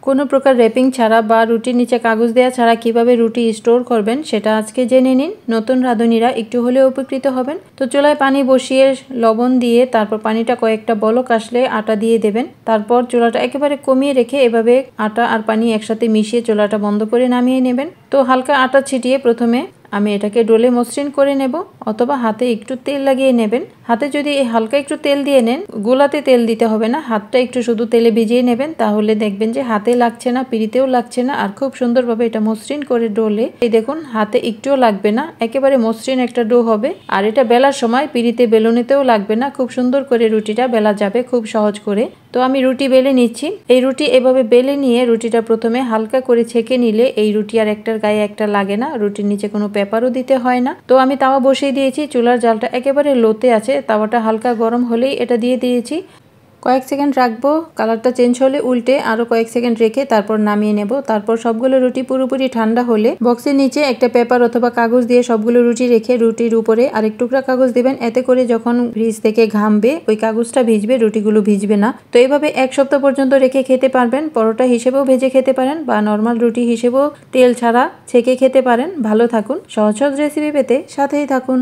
কোনো প্রকার র্যাপিং ছাড়া বা রুটির নিচে কাগজ দেওয়া ছাড়া কিভাবে রুটি স্টোর করবেন সেটা আজকে জেনে নিন। নতুন রাঁধুনিরা একটু হলেও উপকৃত হবেন। তো চুলায় পানি বসিয়ে লবণ দিয়ে তারপর পানিটা কয়েকটা বলক আসলে আটা দিয়ে দেবেন। তারপর চুলাটা একেবারে কমিয়ে রেখে এভাবে আটা আর পানি একসাথে মিশিয়ে চুলাটা বন্ধ করে নামিয়ে নেবেন। তো হালকা আটা ছিটিয়ে প্রথমে আমি এটাকে ডোলে মসৃণ করে নেব, অথবা হাতে একটু তেল লাগিয়ে নেবেন। হাতে যদি হালকা একটু তেল দিয়ে নেন, গোলাতে তেল দিতে হবে না, হাতটা একটু শুধু তেলে ভিজিয়ে নেবেন, তাহলে দেখবেন যে হাতে লাগছে না, পিড়িতেও লাগছে না, আর খুব সুন্দরভাবে এটা মসৃণ করে ডোলে এই দেখুন হাতে একটুও লাগবে না, একেবারে মসৃণ একটা ডো হবে। আর এটা বেলার সময় পিড়িতে বেলুনিতেও লাগবে না, খুব সুন্দর করে রুটিটা বেলা যাবে খুব সহজ করে। তো আমি রুটি বেলে নিচ্ছি। এই রুটি এভাবে বেলে নিয়ে রুটিটা প্রথমে হালকা করে ছেঁকে নিলে এই রুটি আর একটার গায়ে একটা লাগে না, রুটির নিচে কোনো পেপারও দিতে হয় না। তো আমি তাওয়া বসিয়ে দিয়েছি, চুলার জালটা একেবারে লোতে আছে, তাওয়াটা হালকা গরম হলেই এটা দিয়ে দিয়েছি। কয়েক সেকেন্ড রাখবো, কালারটা চেঞ্জ হলে উল্টে আরো কয়েক সেকেন্ড রেখে তারপর নামিয়ে নেব। তারপর সবগুলো রুটি পুরোপুরি ঠান্ডা হলে বক্সের নিচে একটা পেপার অথবা কাগজ দিয়ে সবগুলো রুটি রেখে রুটির উপরে আরেক টুকরা কাগজ দিবেন, এতে করে যখন ফ্রিজ থেকে ঘামবে ওই কাগজটা ভিজবে, রুটিগুলো ভিজবে না। তো এইভাবে এক সপ্তাহ পর্যন্ত রেখে খেতে পারবেন। পরোটা হিসেবেও ভেজে খেতে পারেন বা নর্মাল রুটি হিসেবেও তেল ছাড়া ছেঁকে খেতে পারেন। ভালো থাকুন, সহজ সহজ রেসিপি পেতে সাথেই থাকুন।